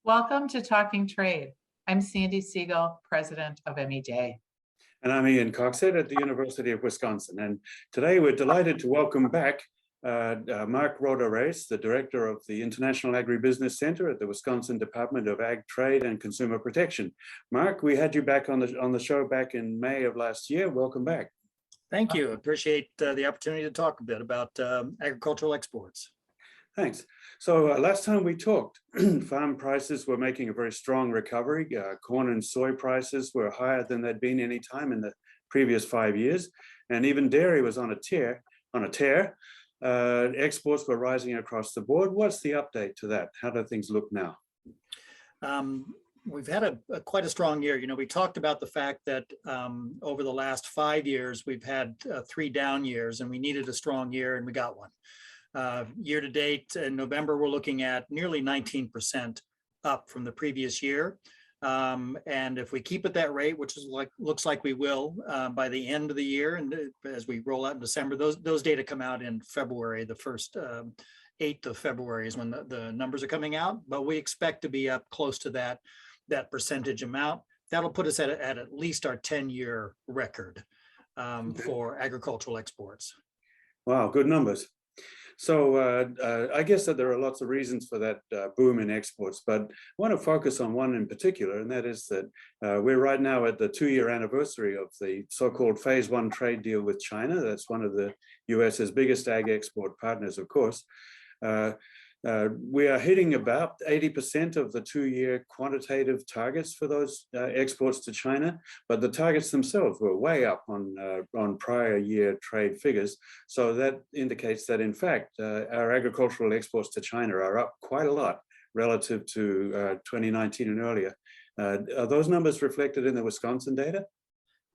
Welcome to Talking Trade. I'm Sandi Siegel, president of MEJ. And I'm Ian Coxhead at the University of Wisconsin. And today we're delighted to welcome back Mark Rhoda-Reis, the director of the International Agribusiness Center at the Wisconsin Department of Ag Trade and Consumer Protection. Mark, we had you back on the show back in May of last year. Welcome back. Thank you. Appreciate the opportunity to talk a bit about agricultural exports. Thanks. So last time we talked, farm prices were making a very strong recovery. Corn and soy prices were higher than they'd been any time in the previous 5 years. And even dairy was on a tear. Exports were rising across the board. What's the update to that? How do things look now? We've had quite a strong year. You know, we talked about the fact that over the last 5 years, we've had 3 down years, and we needed a strong year, and we got one. Year to date in November, we're looking at nearly 19% up from the previous year. And if we keep at that rate, which is looks like we will by the end of the year, and as we roll out in December, those data come out in February. The first 8th of February is when the numbers are coming out, but we expect to be up close to that percentage amount. That'll put us at least our 10-year record for agricultural exports. Wow, good numbers. So I guess that there are lots of reasons for that boom in exports, but I want to focus on one in particular, and that is that we're right now at the 2-year anniversary of the so-called Phase 1 trade deal with China. That's one of the US's biggest ag export partners, of course. We are hitting about 80% of the 2-year quantitative targets for those exports to China, but the targets themselves were way up on prior year trade figures. So that indicates that, in fact, our agricultural exports to China are up quite a lot relative to 2019 and earlier. Are those numbers reflected in the Wisconsin data?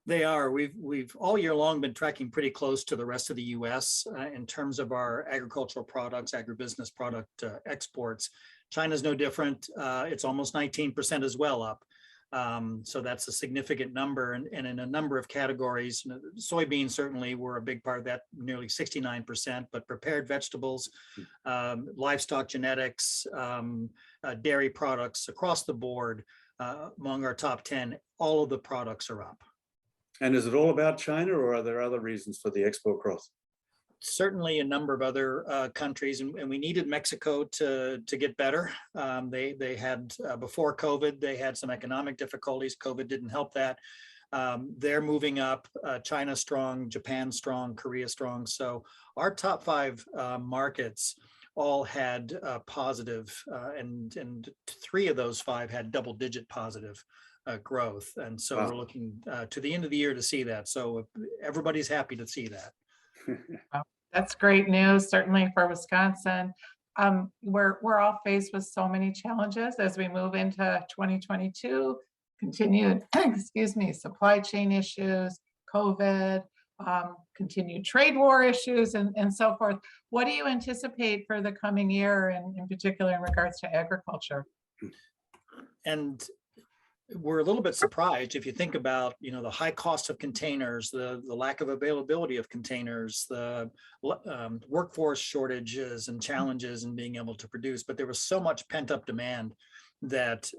They are. We've all year long been tracking pretty close to the rest of the U.S. In terms of our agricultural products, agribusiness product exports. China's no different. It's almost 19% as well up. So that's a significant number. And in a number of categories, you know, soybeans certainly were a big part of that, nearly 69%, but prepared vegetables, livestock genetics, dairy products across the board, among our top 10, all of the products are up. And is it all about China, or are there other reasons for the export growth? Certainly a number of other countries, and we needed Mexico to get better. They had, before COVID, they had some economic difficulties. COVID didn't help that. They're moving up. China strong, Japan strong, Korea strong. So our top 5 markets all had positive, and 3 of those 5 had double-digit positive growth. And so We're looking to the end of the year to see that. So everybody's happy to see that. That's great news, certainly for Wisconsin. We're all faced with so many challenges as we move into 2022, continued, supply chain issues, COVID, continued trade war issues, and so forth. What do you anticipate for the coming year, and in particular in regards to agriculture? And we're a little bit surprised if you think about, you know, the high cost of containers, the lack of availability of containers, the workforce shortages and challenges in being able to produce. But there was so much pent up demand that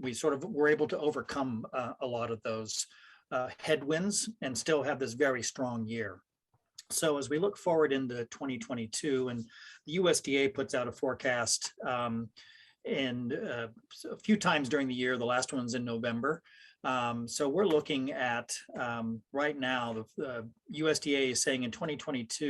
we sort of were able to overcome a lot of those headwinds and still have this very strong year. So as we look forward into 2022, and the USDA puts out a forecast and a few times during the year, the last one's in November. So we're looking at right now, the USDA is saying in 2022,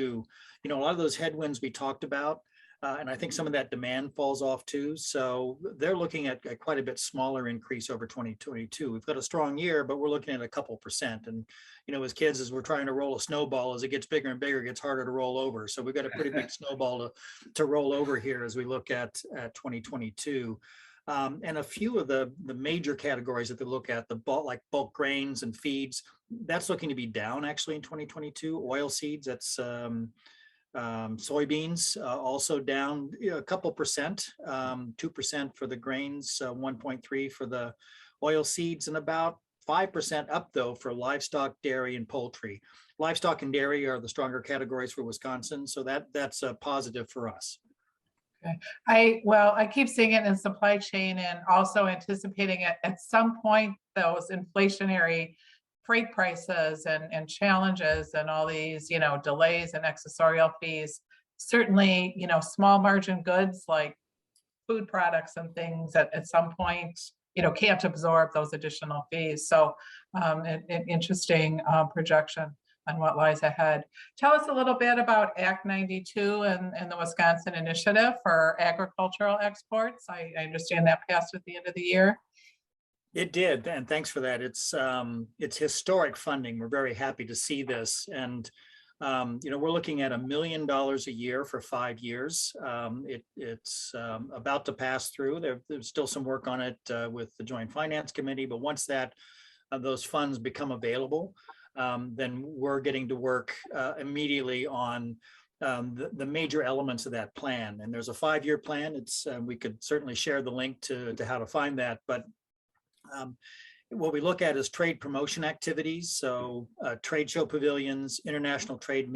you know, a lot of those headwinds we talked about, and I think some of that demand falls off too. So they're looking at quite a bit smaller increase over 2022. We've got a strong year, but we're looking at a couple percent. And, you know, as kids, as we're trying to roll a snowball, as it gets bigger and bigger, it gets harder to roll over. So we've got a pretty big snowball to roll over here as we look at 2022. And a few of the major categories that they look at, the bulk grains and feeds, that's looking to be down actually in 2022. Oil seeds, that's soybeans also down a couple percent, 2% for the grains, 1.3 for the oil seeds, and about 5% up though for livestock, dairy, and poultry. Livestock and dairy are the stronger categories for Wisconsin, so that's a positive for us. Well, I keep seeing it in supply chain and also anticipating it at some point, those inflationary freight prices and challenges and all these, delays and accessorial fees. Certainly, small margin goods like food products and things at some point, can't absorb those additional fees. So an interesting projection on what lies ahead. Tell us a little bit about Act 92 and the Wisconsin Initiative for agricultural exports. I understand that passed at the end of the year. It did, and thanks for that. It's historic funding. We're very happy to see this, and we're looking at $1 million a year for 5 years. It's about to pass through. There's still some work on it with the Joint Finance Committee, but once those funds become available, then we're getting to work immediately on the major elements of that plan. And there's a 5-year plan. We could certainly share the link to how to find that, but what we look at is trade promotion activities. So trade show pavilions, international trade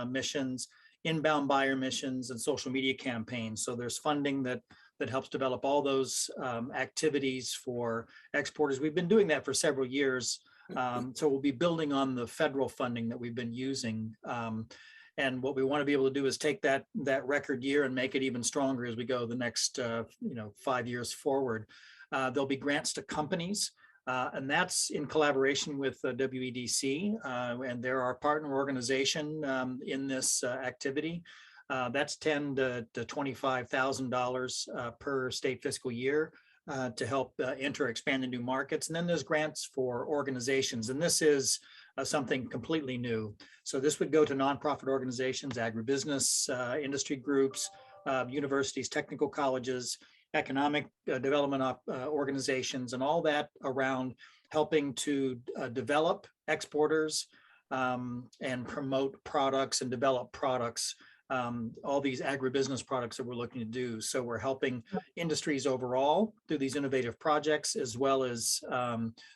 missions, inbound buyer missions, and social media campaigns. So there's funding that helps develop all those activities for exporters. We've been doing that for several years. So we'll be building on the federal funding that we've been using. And what we want to be able to do is take that record year and make it even stronger as we go the next 5 years forward. There'll be grants to companies, and that's in collaboration with WEDC, and they're our partner organization in this activity. That's $10,000 to $25,000 per state fiscal year to help enter, expand into new markets. And then there's grants for organizations, and this is something completely new. So this would go to nonprofit organizations, agribusiness, industry groups, universities, technical colleges, economic development organizations, and all that around helping to develop exporters and promote products and develop products, all these agribusiness products that we're looking to do. So we're helping industries overall through these innovative projects, as well as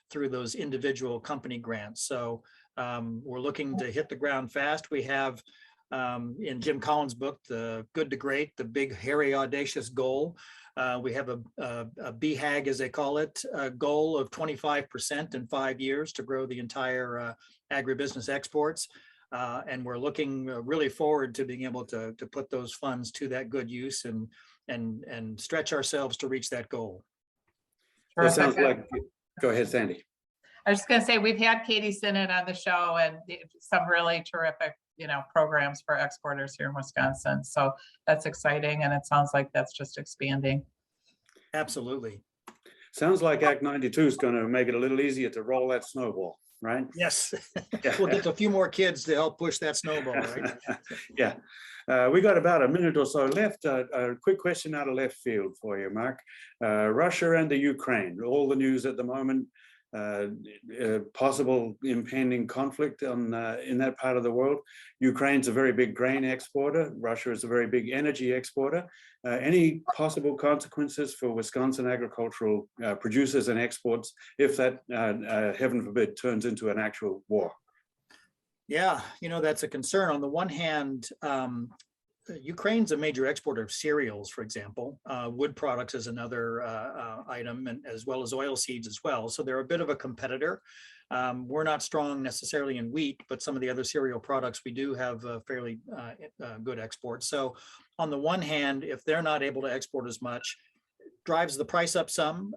through those individual company grants. So we're looking to hit the ground fast. We have in Jim Collins' book, The Good to Great, the big, hairy, audacious goal. We have a BHAG, as they call it, a goal of 25% in 5 years to grow the entire agribusiness exports. And we're looking really forward to being able to put those funds to that good use and stretch ourselves to reach that goal. That sounds like, go ahead, Sandi. I was just going to say, we've had Katie Sinnott on the show and some really terrific, programs for exporters here in Wisconsin. So that's exciting. And it sounds like that's just expanding. Absolutely. Sounds like Act 92 is going to make it a little easier to roll that snowball, right? Yes. We'll get a few more kids to help push that snowball, right? Yeah. We got about a minute or so left. A quick question out of left field for you, Mark. Russia and the Ukraine, all the news at the moment, possible impending conflict in that part of the world. Ukraine's a very big grain exporter. Russia is a very big energy exporter. Any possible consequences for Wisconsin agricultural producers and exports if that, heaven forbid, turns into an actual war? Yeah, that's a concern. On the one hand, Ukraine's a major exporter of cereals, for example. Wood products is another item, and as well as oil seeds as well. So they're a bit of a competitor. We're not strong necessarily in wheat, but some of the other cereal products we do have fairly good exports. So on the one hand, if they're not able to export as much, drives the price up some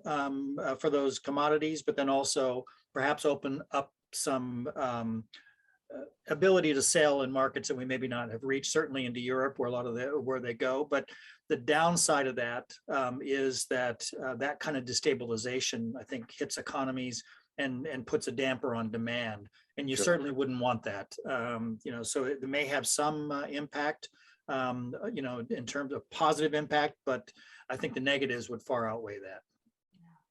for those commodities, but then also perhaps open up some ability to sell in markets that we maybe not have reached, certainly into Europe, where a lot of where they go. But the downside of that is that that kind of destabilization, I think, hits economies and puts a damper on demand. And you certainly wouldn't want that. So it may have some impact, in terms of positive impact, but I think the negatives would far outweigh that.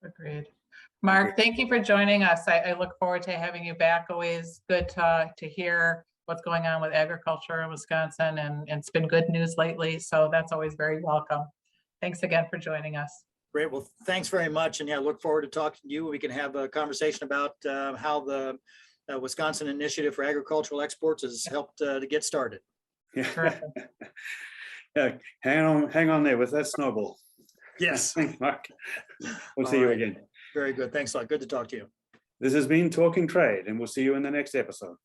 Agreed. Mark, thank you for joining us. I look forward to having you back. Always good to hear what's going on with agriculture in Wisconsin, and it's been good news lately. So that's always very welcome. Thanks again for joining us. Great. Well, thanks very much. And yeah, look forward to talking to you. We can have a conversation about how the Wisconsin Initiative for Agricultural Exports has helped to get started. Yeah. Hang on there with that snowball. Yes. Thanks, Mark. We'll All see you right. again. Very good. Thanks a lot. Good to talk to you. This has been Talking Trade, and we'll see you in the next episode.